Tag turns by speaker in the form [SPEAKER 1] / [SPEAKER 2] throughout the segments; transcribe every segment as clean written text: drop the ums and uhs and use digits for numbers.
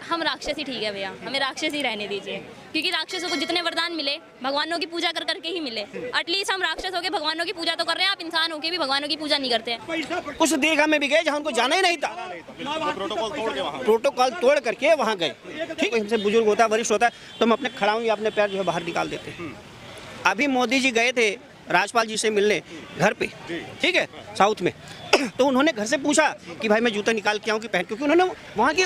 [SPEAKER 1] हम राक्षस ही ठीक है भैया, हमें राक्षस ही रहने दीजिए, क्योंकि राक्षसों को जितने वरदान मिले भगवानों की पूजा कर करके ही मिले। एटलीस्ट हम राक्षस होके भगवानों की पूजा तो कर रहे हैं, आप इंसान होके भी भगवानों की पूजा नहीं करते हैं।
[SPEAKER 2] उस दीर्घा में भी गए जहाँ उनको जाना ही नहीं था, प्रोटोकॉल तोड़ करके वहाँ गए। ठीक है, हमसे बुजुर्ग होता है, वरिष्ठ होता है, तो हम अपने खड़ा हूँ या अपने पैर जो है बाहर निकाल देते हैं। अभी मोदी जी गए थे राज्यपाल जी से मिलने घर पे, ठीक है, साउथ में, तो उन्होंने घर से पूछा कि भाई मैं जूता निकाल के आऊँ कि पहन, क्योंकि उन्होंने वहाँ की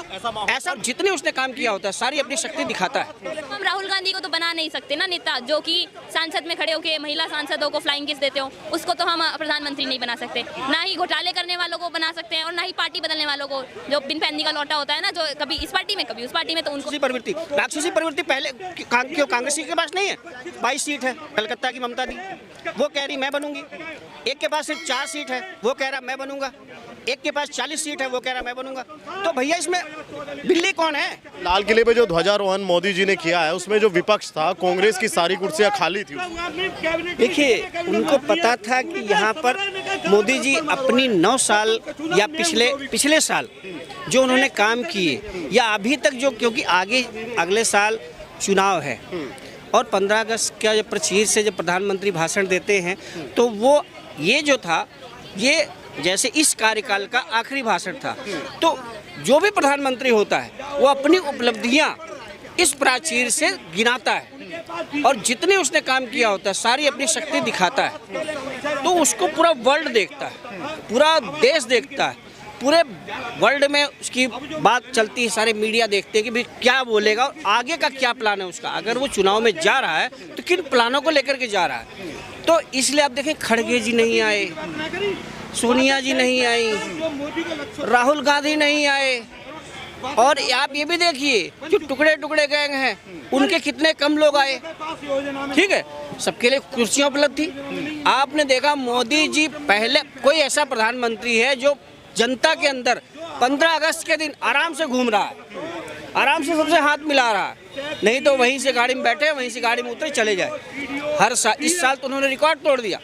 [SPEAKER 2] ऐसा जितने उसने काम किया होता है सारी अपनी शक्ति दिखाता है।
[SPEAKER 1] हम राहुल गांधी को तो बना नहीं सकते ना नेता, जो कि सांसद में खड़े होकर महिला सांसदों को फ्लाइंग किस देते हो, उसको तो हम प्रधानमंत्री नहीं बना सकते। ना ही घोटाले करने वालों को बना सकते हैं और ना ही पार्टी बदलने वालों को, जो बिन पैंदी का लौटा होता है ना, जो कभी इस पार्टी में कभी उस पार्टी में, तो उनको
[SPEAKER 2] राक्षसी प्रवृत्ति पहले क्यों कांग्रेस के पास नहीं है? 22 सीट है, कलकत्ता की ममता दी, वो कह रही मैं बनूंगी। एक के पास सिर्फ 4 सीट है, वो कह रहा मैं बनूंगा। एक के पास 40 सीट है, वो कह रहा मैं बनूंगा। तो भैया इसमें बिल्ली कौन है?
[SPEAKER 3] लाल किले पे जो ध्वजारोहण मोदी जी ने किया है उसमें जो विपक्ष था, कांग्रेस की सारी कुर्सियां खाली थी।
[SPEAKER 2] देखिए, उनको पता था कि यहाँ पर मोदी जी अपनी 9 साल या पिछले साल जो उन्होंने काम किए या अभी तक जो, क्योंकि आगे अगले साल चुनाव है और 15 अगस्त का जब प्रचीर से जब प्रधानमंत्री भाषण देते हैं तो वो ये जो था, ये जैसे इस कार्यकाल का आखिरी भाषण था, तो जो भी प्रधानमंत्री होता है वो अपनी उपलब्धियां इस प्राचीर से गिनाता है और जितने उसने काम किया होता है सारी अपनी शक्ति दिखाता है। तो उसको पूरा वर्ल्ड देखता है, पूरा देश देखता है, पूरे वर्ल्ड में उसकी बात चलती है, सारे मीडिया देखते हैं कि भाई क्या बोलेगा और आगे का क्या प्लान है उसका। अगर वो चुनाव में जा रहा है तो किन प्लानों को लेकर के जा रहा है। तो इसलिए आप देखें, खड़गे जी नहीं आए, सोनिया जी नहीं आई, राहुल गांधी नहीं आए, और आप ये भी देखिए जो टुकड़े टुकड़े गैंग हैं उनके कितने कम लोग आए। ठीक है, सबके लिए कुर्सियां उपलब्ध थी। आपने देखा मोदी जी पहले कोई ऐसा प्रधानमंत्री है जो जनता के अंदर 15 अगस्त के दिन आराम से घूम रहा है, आराम से सबसे हाथ मिला रहा है, नहीं तो वहीं से गाड़ी में बैठे वहीं से गाड़ी में उतरे चले जाए। हर साल, इस साल तो उन्होंने रिकॉर्ड तोड़ दिया।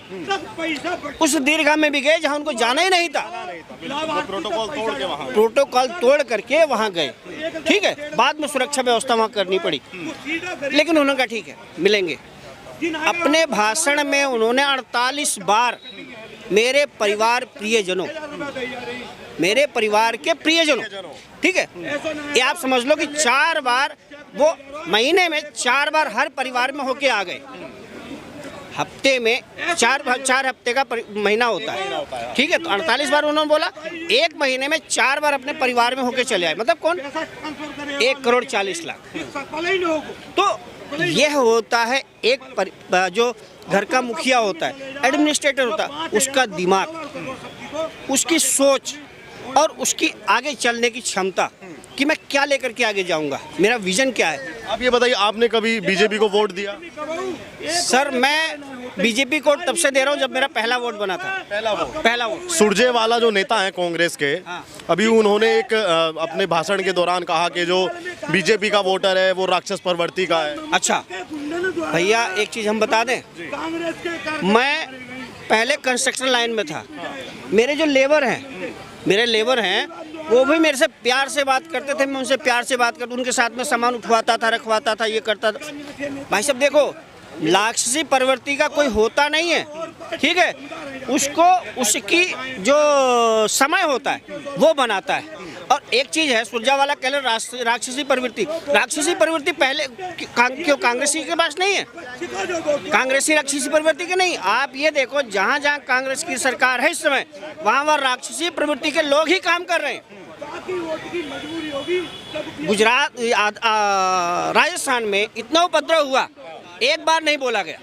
[SPEAKER 2] उस दीर्घा में भी गए जहां उनको जाना ही नहीं था, प्रोटोकॉल तोड़ करके वहां गए। ठीक है, बाद में सुरक्षा व्यवस्था वहां करनी पड़ी, लेकिन उन्होंने कहा ठीक है मिलेंगे। अपने भाषण में उन्होंने 48 बार मेरे परिवार प्रियजनों, मेरे परिवार के प्रियजनों, ठीक है, ये आप समझ लो कि 4 बार, वो महीने में 4 बार हर परिवार में होके आ गए। हफ्ते में 4 हफ्ते का महीना होता है, ठीक है, तो 48 बार उन्होंने बोला। एक महीने में 4 बार अपने परिवार में होके चले आए, मतलब कौन? 1,40,00,000। तो यह होता है एक जो घर का मुखिया होता है, एडमिनिस्ट्रेटर होता है, उसका दिमाग, उसकी सोच और उसकी आगे चलने की क्षमता कि मैं क्या लेकर के आगे जाऊंगा, मेरा विजन क्या है।
[SPEAKER 3] आप ये बताइए, आपने कभी बीजेपी को वोट दिया?
[SPEAKER 2] सर, मैं बीजेपी को तब से दे रहा हूँ जब मेरा पहला वोट बना था। पहला वोट।
[SPEAKER 3] सुरजेवाला जो नेता है कांग्रेस के, अभी उन्होंने एक अपने भाषण के दौरान कहा कि जो बीजेपी का वोटर है वो राक्षस प्रवृत्ति का है।
[SPEAKER 2] अच्छा भैया, एक चीज हम बता दें, मैं पहले कंस्ट्रक्शन लाइन में था। मेरे जो लेबर हैं वो भी मेरे से प्यार से बात करते थे, मैं उनसे प्यार से बात करता, उनके साथ में सामान उठवाता था, रखवाता था, ये करता था। भाई साहब देखो, राक्षसी प्रवृत्ति का कोई होता नहीं है, ठीक है, उसको उसकी जो समय होता है वो बनाता है। और एक चीज़ है, सुरजेवाला कह लो राक्षसी प्रवृत्ति पहले क्यों कांग्रेसी के पास नहीं है? कांग्रेसी राक्षसी प्रवृत्ति के नहीं। आप ये देखो, जहाँ जहाँ कांग्रेस की सरकार है इस समय, वहाँ राक्षसी प्रवृत्ति के लोग ही काम कर रहे हैं। गुजरात, राजस्थान में इतना उपद्रव हुआ, एक बार नहीं बोला गया।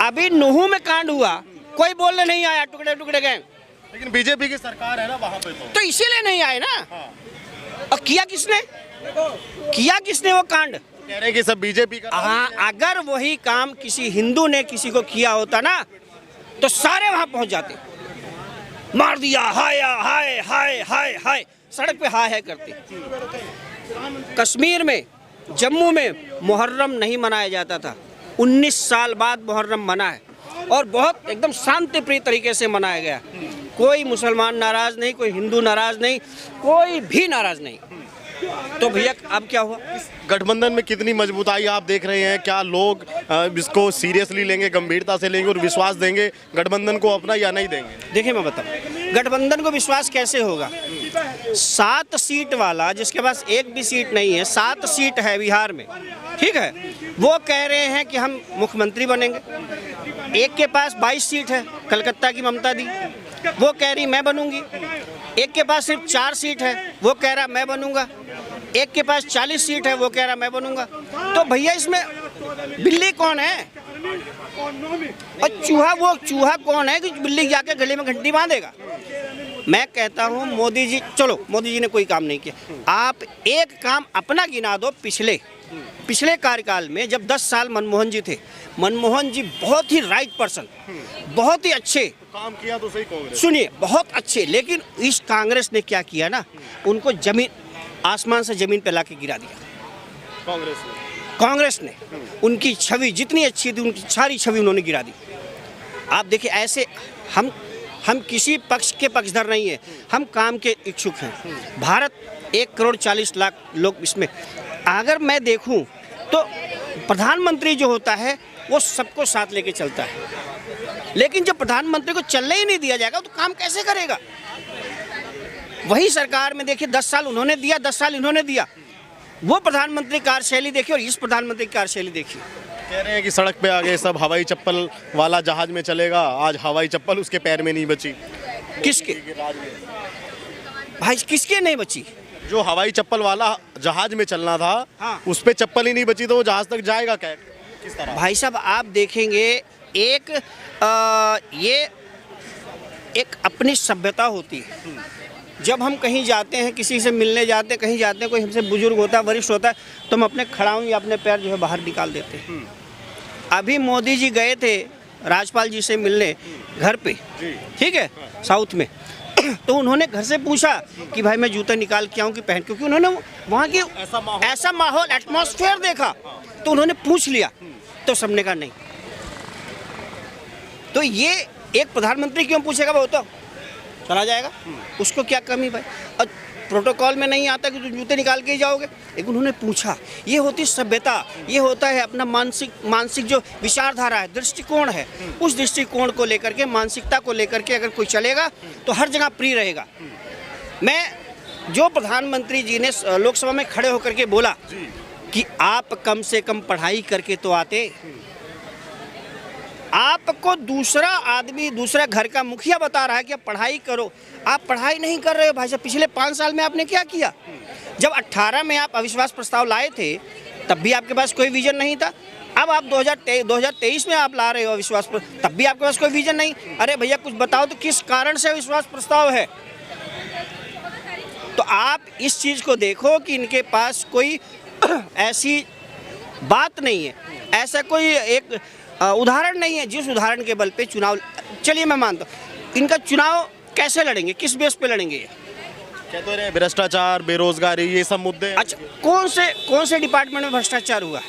[SPEAKER 2] अभी नूहू में कांड हुआ, कोई बोलने नहीं आया, टुकड़े टुकड़े गए।
[SPEAKER 3] लेकिन बीजेपी की सरकार है ना वहाँ पे, तो
[SPEAKER 2] इसीलिए नहीं आए ना। और किया किसने वो कांड?
[SPEAKER 3] कह रहे हैं कि सब बीजेपी का।
[SPEAKER 2] हाँ, अगर वही काम किसी हिंदू ने किसी को किया होता ना तो सारे वहां पहुंच जाते, मार दिया, हाय हाय हाय हाय हाय, सड़क पे हाय हाय करते। कश्मीर में, जम्मू में मुहर्रम नहीं मनाया जाता था, 19 साल बाद मुहर्रम मना है और बहुत एकदम शांतिप्रिय तरीके से मनाया गया। कोई मुसलमान नाराज नहीं, कोई हिंदू नाराज नहीं, कोई भी नाराज नहीं। तो भैया अब क्या हुआ?
[SPEAKER 3] गठबंधन में कितनी मजबूताई आप देख रहे हैं? क्या लोग इसको सीरियसली लेंगे, गंभीरता से लेंगे और विश्वास देंगे गठबंधन को अपना या नहीं देंगे?
[SPEAKER 2] देखिए मैं बताऊं, गठबंधन को विश्वास कैसे होगा? 7 सीट वाला जिसके पास एक भी सीट नहीं है, 7 सीट है बिहार में, ठीक है, वो कह रहे हैं कि हम मुख्यमंत्री बनेंगे। एक के पास 22 सीट है, कलकत्ता की ममता दी, वो कह रही मैं बनूंगी। एक के पास सिर्फ 4 सीट है, वो कह रहा मैं बनूंगा। एक के पास 40 सीट है, वो कह रहा मैं बनूंगा। तो भैया इसमें बिल्ली कौन है और चूहा कौन है कि बिल्ली जाके गले में घंटी बांधेगा? मैं कहता हूं मोदी जी, चलो मोदी जी ने कोई काम नहीं किया, आप एक काम अपना गिना दो। पिछले कार्यकाल में जब 10 साल मनमोहन जी थे, मनमोहन जी बहुत ही राइट पर्सन, बहुत ही अच्छे
[SPEAKER 3] काम किया तो सही कांग्रेस,
[SPEAKER 2] सुनिए बहुत अच्छे, लेकिन इस कांग्रेस ने क्या किया ना, उनको जमीन आसमान से जमीन पे लाके गिरा दिया। कांग्रेस ने उनकी छवि जितनी अच्छी थी, उनकी सारी छवि उन्होंने गिरा दी। आप देखिए ऐसे हम किसी पक्ष के पक्षधर नहीं है, हम काम के इच्छुक हैं। भारत 1 करोड़ 40 लाख लोग इसमें, अगर मैं देखूं तो प्रधानमंत्री जो होता है वो सबको साथ लेके चलता है, लेकिन जब प्रधानमंत्री को चलने ही नहीं दिया जाएगा तो काम कैसे करेगा? वही सरकार में देखिए 10 साल उन्होंने दिया, 10 साल इन्होंने दिया। वो प्रधानमंत्री कार्यशैली देखिए और इस प्रधानमंत्री की कार्यशैली देखिए।
[SPEAKER 3] कह रहे हैं कि सड़क पे आगे सब हवाई चप्पल वाला जहाज में चलेगा, आज हवाई चप्पल उसके पैर में नहीं बची।
[SPEAKER 2] किसके भाई, किसके नहीं बची?
[SPEAKER 3] जो हवाई चप्पल वाला जहाज में चलना था,
[SPEAKER 2] हाँ।
[SPEAKER 3] उस पे चप्पल ही नहीं बची, तो वो जहाज तक जाएगा क्या, किस तरह?
[SPEAKER 2] भाई साहब आप देखेंगे ये एक अपनी सभ्यता होती है। जब हम कहीं जाते हैं, किसी से मिलने जाते हैं, कहीं जाते हैं, कोई हमसे बुजुर्ग होता है, वरिष्ठ होता है, तो हम अपने खड़ाऊं या अपने पैर जो है बाहर निकाल देते हैं। अभी मोदी जी गए थे राज्यपाल जी से मिलने घर पे, ठीक है, साउथ में, तो उन्होंने घर से पूछा कि भाई मैं जूता निकाल के आऊँ कि पहन, क्योंकि उन्होंने वहाँ की ऐसा माहौल एटमॉस्फेयर देखा, तो उन्होंने पूछ लिया, तो सबने कहा नहीं। तो ये एक प्रधानमंत्री क्यों पूछेगा? वो तो चला जाएगा, उसको क्या कमी भाई? और प्रोटोकॉल में नहीं आता कि तुम जूते निकाल के ही जाओगे, लेकिन उन्होंने पूछा। ये होती सभ्यता, ये होता है अपना मानसिक जो विचारधारा है, दृष्टिकोण है, उस दृष्टिकोण को लेकर के, मानसिकता को लेकर के अगर कोई चलेगा तो हर जगह प्रिय रहेगा। मैं जो प्रधानमंत्री जी ने लोकसभा में खड़े होकर के बोला कि आप कम से कम पढ़ाई करके तो आते, आपको दूसरा आदमी, दूसरा घर का मुखिया बता रहा है कि आप पढ़ाई करो, आप पढ़ाई नहीं कर रहे हो। भाई साहब पिछले 5 साल में आपने क्या किया? जब 18 में आप अविश्वास प्रस्ताव लाए थे तब भी आपके पास कोई विजन नहीं था। अब आप 2023 में आप ला रहे हो अविश्वास प्रस्ताव, तब भी आपके पास कोई विजन नहीं। अरे भैया कुछ बताओ तो किस कारण से अविश्वास प्रस्ताव है? तो आप इस चीज़ को देखो कि इनके पास कोई ऐसी बात नहीं है, ऐसा कोई एक उदाहरण नहीं है जिस उदाहरण के बल पे चुनाव, चलिए मैं मानता हूँ, इनका चुनाव कैसे लड़ेंगे, किस बेस पे लड़ेंगे?
[SPEAKER 3] कहते रहे भ्रष्टाचार, बेरोजगारी, ये सब मुद्दे।
[SPEAKER 2] अच्छा कौन से डिपार्टमेंट में भ्रष्टाचार हुआ?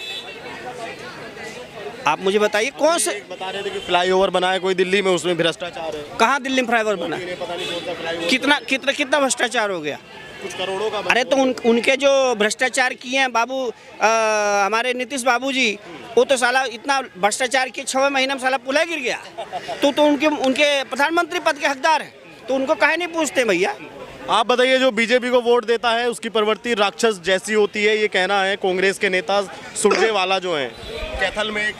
[SPEAKER 2] आप मुझे बताइए कौन से?
[SPEAKER 3] बता रहे थे कि फ्लाईओवर बनाया कोई दिल्ली में, उसमें भ्रष्टाचार है।
[SPEAKER 2] कहाँ दिल्ली में फ्लाईओवर बना?
[SPEAKER 3] पता नहीं कौन सा फ्लाईओवर।
[SPEAKER 2] कितना भ्रष्टाचार हो गया?
[SPEAKER 3] कुछ करोड़ों का।
[SPEAKER 2] अरे तो उनके जो भ्रष्टाचार किए हैं बाबू, हमारे नीतीश बाबू जी, वो तो साला इतना भ्रष्टाचार किए 6 महीने में साला पुल गिर गया। तो उनके प्रधानमंत्री पद के हकदार हैं, तो उनको काहे नहीं पूछते भैया?
[SPEAKER 3] आप बताइए, जो बीजेपी को वोट देता है उसकी प्रवृत्ति राक्षस जैसी होती है, ये कहना है कांग्रेस के नेता सुरजेवाला जो हैं, कैथल में एक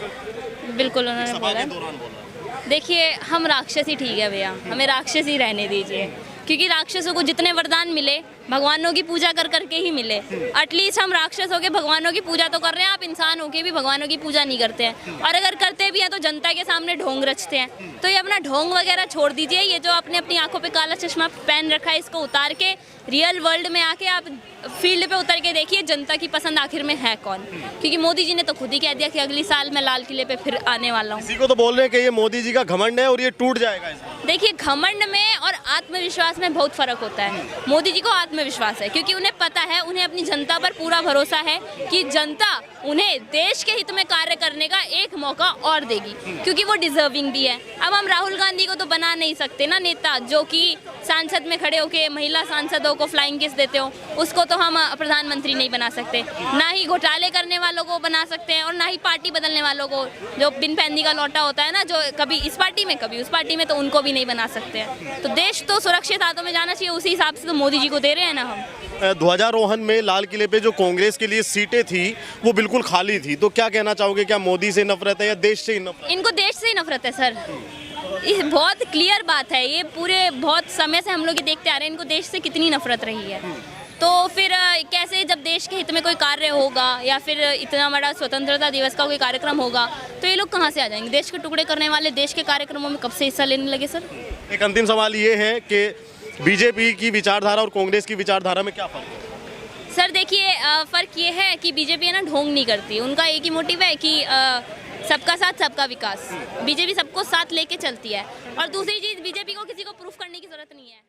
[SPEAKER 1] बिल्कुल उन्होंने बोला। देखिए हम राक्षस ही ठीक है भैया, हमें राक्षस ही रहने दीजिए, क्योंकि राक्षसों को जितने वरदान मिले भगवानों की पूजा कर करके ही मिले। एटलीस्ट हम राक्षस होके भगवानों की पूजा तो कर रहे हैं, आप इंसान होके भी भगवानों की पूजा नहीं करते हैं, और अगर करते भी हैं तो जनता के सामने ढोंग रचते हैं। तो ये अपना ढोंग वगैरह छोड़ दीजिए, ये जो आपने अपनी आंखों पे काला चश्मा पहन रखा है इसको उतार के रियल वर्ल्ड में आके आप फील्ड पे उतर के देखिए जनता की पसंद आखिर में है कौन। क्योंकि मोदी जी ने तो खुद ही कह दिया कि अगली साल मैं लाल किले पे फिर आने वाला हूँ।
[SPEAKER 3] किसी को तो बोल रहे हैं कि ये मोदी जी का घमंड है और ये टूट जाएगा इस बार।
[SPEAKER 1] देखिए, घमंड में और आत्मविश्वास में बहुत फर्क होता है। मोदी जी को आत्मविश्वास है क्योंकि उन्हें पता है, उन्हें अपनी जनता पर पूरा भरोसा है कि जनता उन्हें देश के हित में कार्य करने का एक मौका और देगी, क्योंकि वो डिजर्विंग भी है। अब हम राहुल गांधी को तो बना नहीं सकते ना नेता, जो कि सांसद में खड़े होकर महिला सांसदों को फ्लाइंग किस देते हो, उसको तो हम प्रधानमंत्री नहीं बना सकते। ना ही घोटाले करने वालों को बना सकते हैं और ना ही पार्टी बदलने वालों को, जो बिन पैंदी का लौटा होता है ना, जो कभी इस पार्टी में कभी उस पार्टी में, तो उनको भी नहीं बना सकते हैं। तो देश तो सुरक्षित हाथों में जाना चाहिए, उसी हिसाब से तो मोदी जी को दे रहे हैं ना हम।
[SPEAKER 3] ध्वजारोहण में लाल किले पे जो कांग्रेस के लिए सीटें थी वो बिल्कुल खाली थी, तो क्या कहना चाहोगे, क्या मोदी से नफरत है या देश से ही नफरत?
[SPEAKER 1] इनको देश से ही नफरत है सर, ये बहुत क्लियर बात है। ये पूरे बहुत समय से हम लोग ये देखते आ रहे हैं इनको देश से कितनी नफरत रही है। तो फिर कैसे, जब देश के हित में कोई कार्य होगा या फिर इतना बड़ा स्वतंत्रता दिवस का कोई कार्यक्रम होगा, तो ये लोग कहाँ से आ जाएंगे? देश के टुकड़े करने वाले देश के कार्यक्रमों में कब से हिस्सा लेने लगे सर?
[SPEAKER 3] एक अंतिम सवाल ये है कि बीजेपी की विचारधारा और कांग्रेस की विचारधारा में क्या फर्क है?
[SPEAKER 1] सर देखिए, फ़र्क ये है कि बीजेपी है ना ढोंग नहीं करती। उनका एक ही मोटिव है कि सबका साथ सबका विकास। बीजेपी सबको साथ लेके चलती है। और दूसरी चीज़, बीजेपी को किसी को प्रूफ करने की ज़रूरत नहीं है।